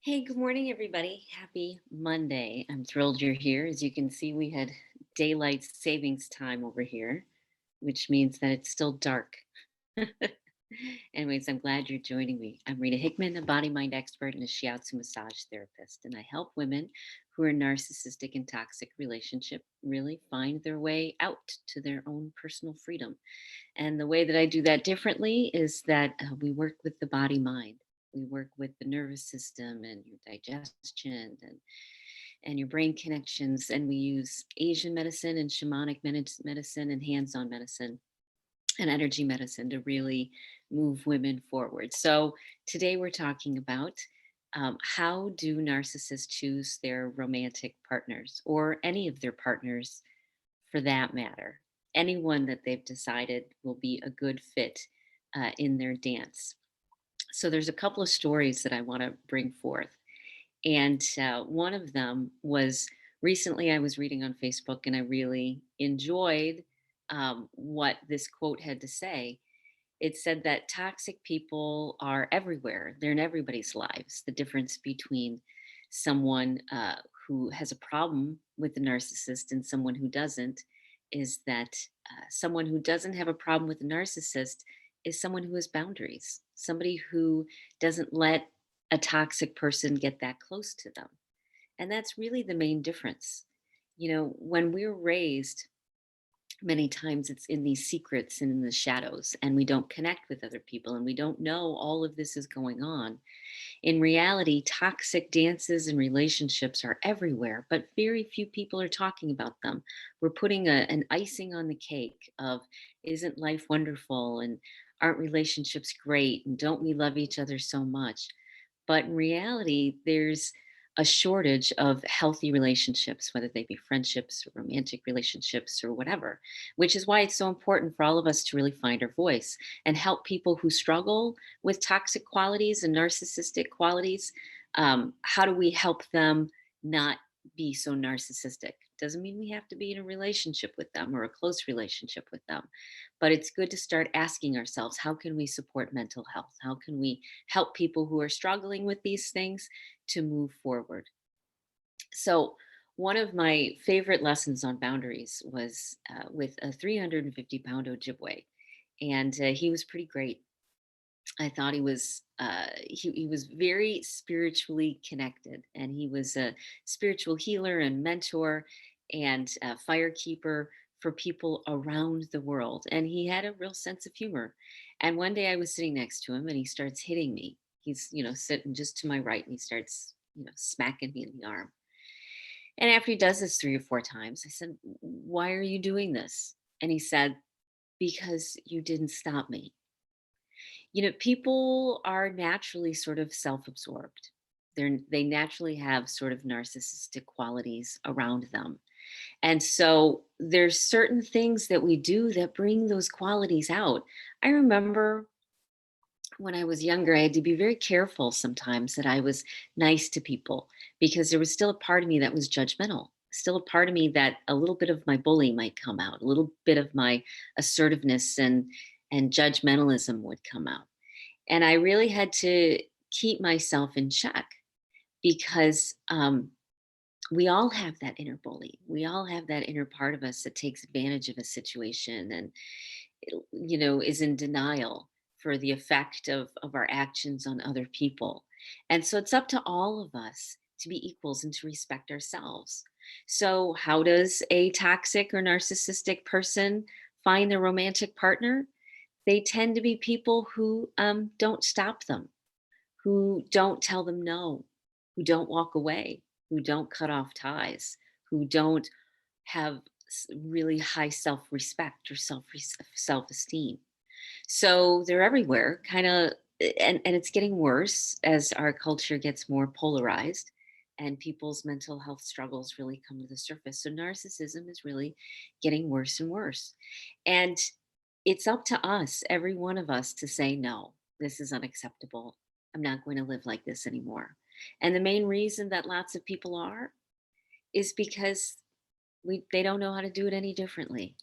Hey, good morning, everybody. Happy Monday. I'm thrilled you're here. As you can see, we had daylight savings time over here, which means that it's still dark. Anyways, I'm glad you're joining me. I'm Rita Hickman, a body mind expert and a shiatsu massage therapist, and I help women who are in narcissistic and toxic relationship really find their way out to their own personal freedom. And the way that I do that differently is that we work with the body mind. We work with the nervous system and your digestion and your brain connections. And we use Asian medicine and shamanic medicine and hands on medicine and energy medicine to really move women forward. So today we're talking about how do narcissists choose their romantic partners or any of their partners for that matter, anyone that they've decided will be a good fit in their dance. So there's a couple of stories that I want to bring forth. And one of them was recently I was reading on Facebook and I really enjoyed what this quote had to say. It said that toxic people are everywhere, they're in everybody's lives. The difference between someone who has a problem with the narcissist and someone who doesn't is that someone who doesn't have a problem with the narcissist is someone who has boundaries, somebody who doesn't let a toxic person get that close to them. And that's really the main difference. You know, when we're raised, many times it's in these secrets and in the shadows, and we don't connect with other people, and we don't know all of this is going on. In reality, toxic dances and relationships are everywhere, but very few people are talking about them. We're putting an icing on the cake of isn't life wonderful and aren't relationships great and don't we love each other so much? But in reality, there's a shortage of healthy relationships, whether they be friendships or romantic relationships or whatever, which is why it's so important for all of us to really find our voice and help people who struggle with toxic qualities and narcissistic qualities. How do we help them not be so narcissistic? Doesn't mean we have to be in a relationship with them or a close relationship with them, but it's good to start asking ourselves, how can we support mental health? How can we help people who are struggling with these things to move forward? So, one of my favorite lessons on boundaries was with a 350-pound Ojibwe, and he was pretty great. I thought he was very spiritually connected, and he was a spiritual healer and mentor and a firekeeper for people around the world. And he had a real sense of humor. And one day I was sitting next to him, and he starts hitting me. He's sitting just to my right, and he starts smacking me in the arm. And after he does this 3 or 4 times, I said, "Why are you doing this?" And he said, "Because you didn't stop me." People are naturally sort of self-absorbed. They naturally have sort of narcissistic qualities around them. And so there's certain things that we do that bring those qualities out. I remember when I was younger, I had to be very careful sometimes that I was nice to people because there was still a part of me that was judgmental. Still a part of me that a little bit of my bully might come out, a little bit of my assertiveness and judgmentalism would come out. And I really had to keep myself in check because we all have that inner bully. We all have that inner part of us that takes advantage of a situation and is in denial for the effect of our actions on other people. And so it's up to all of us to be equals and to respect ourselves. So how does a toxic or narcissistic person find their romantic partner? They tend to be people who don't stop them, who don't tell them no, who don't walk away, who don't cut off ties, who don't have really high self-respect or self-esteem. So they're everywhere, kind of, and it's getting worse as our culture gets more polarized and people's mental health struggles really come to the surface. So narcissism is really getting worse and worse. And it's up to us, every one of us, to say, no, this is unacceptable. I'm not going to live like this anymore. And the main reason that lots of people are is because they don't know how to do it any differently.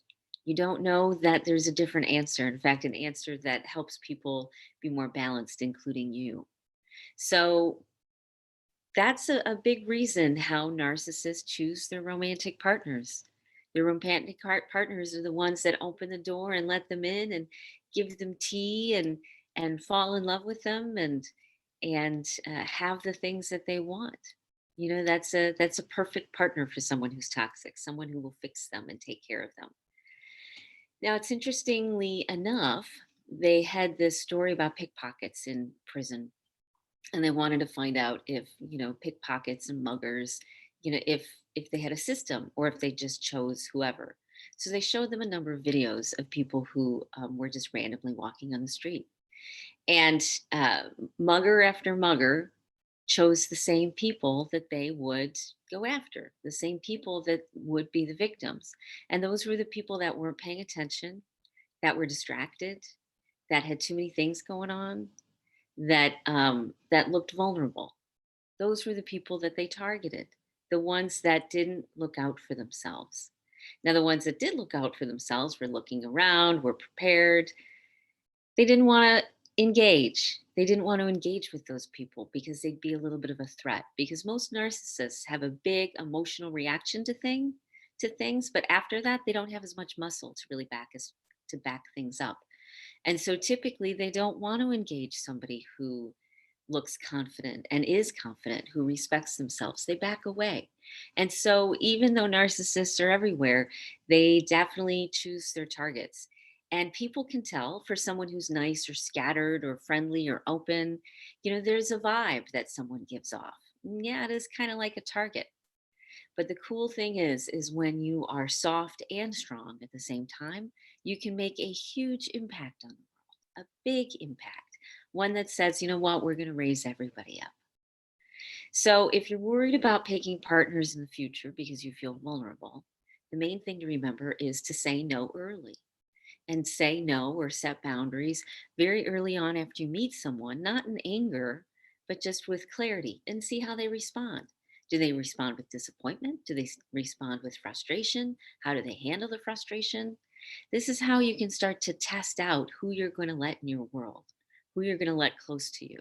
You don't know that there's a different answer. In fact, an answer that helps people be more balanced, including you. So That's a big reason how narcissists choose their romantic partners. Their romantic partners are the ones that open the door and let them in and give them tea and fall in love with them and have the things that they want. That's a perfect partner for someone who's toxic, someone who will fix them and take care of them. Now, it's interestingly enough, they had this story about pickpockets in prison, and they wanted to find out if pickpockets and muggers, if they had a system or if they just chose whoever. So they showed them a number of videos of people who were just randomly walking on the street, and mugger after mugger chose the same people that they would go after, the same people that would be the victims. And those were the people that weren't paying attention, that were distracted, that had too many things going on, that looked vulnerable. Those were the people that they targeted, the ones that didn't look out for themselves. Now, the ones that did look out for themselves were looking around, were prepared. They didn't want to engage. They didn't want to engage with those people because they'd be a little bit of a threat. Because most narcissists have a big emotional reaction to things, but after that, they don't have as much muscle to really back things up. And so typically they don't want to engage somebody who looks confident and is confident, who respects themselves. They back away. And so even though narcissists are everywhere, they definitely choose their targets. And people can tell for someone who's nice or scattered or friendly or open, there's a vibe that someone gives off. Yeah, it is kind of like a target. But the cool thing is when you are soft and strong at the same time, you can make a huge impact on the world, a big impact, one that says, you know what, we're going to raise everybody up. So if you're worried about picking partners in the future because you feel vulnerable, the main thing to remember is to say no early and say no or set boundaries very early on after you meet someone, not in anger, but just with clarity and see how they respond. Do they respond with disappointment? Do they respond with frustration? How do they handle the frustration? This is how you can start to test out who you're going to let in your world, who you're going to let close to you.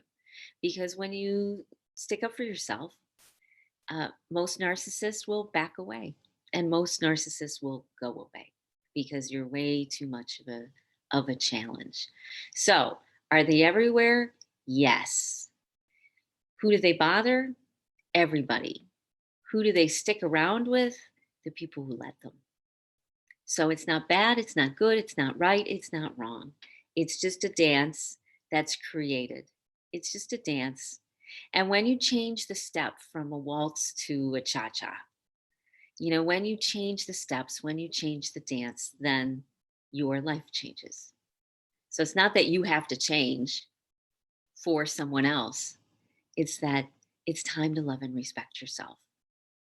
Because when you stick up for yourself, most narcissists will back away and most narcissists will go away because you're way too much of a challenge. So, are they everywhere? Yes. Who do they bother? Everybody. Who do they stick around with? The people who let them. So it's not bad, it's not good, it's not right, it's not wrong. It's just a dance that's created. It's just a dance. And when you change the step from a waltz to a cha cha, when you change the steps, when you change the dance, then your life changes. So it's not that you have to change for someone else, it's that it's time to love and respect yourself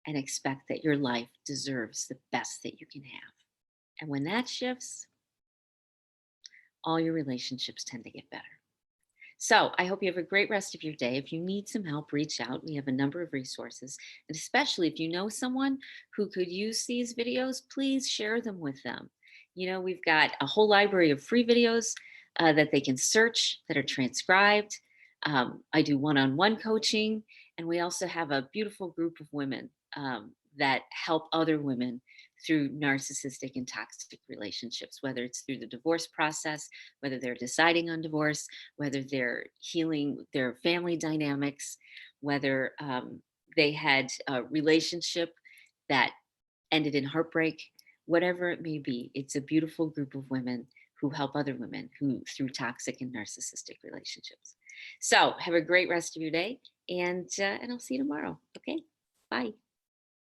and expect that your life deserves the best that you can have. And when that shifts, all your relationships tend to get better. So I hope you have a great rest of your day. If you need some help, reach out. We have a number of resources. And especially if you know someone who could use these videos, please share them with them. We've got a whole library of free videos that they can search that are transcribed. I do one on one coaching. And we also have a beautiful group of women that help other women through narcissistic and toxic relationships, whether it's through the divorce process, whether they're deciding on divorce, whether they're healing their family dynamics, whether they had a relationship that ended in heartbreak, whatever it may be. It's a beautiful group of women who help other women who through toxic and narcissistic relationships. So have a great rest of your day, and I'll see you tomorrow. Okay, bye.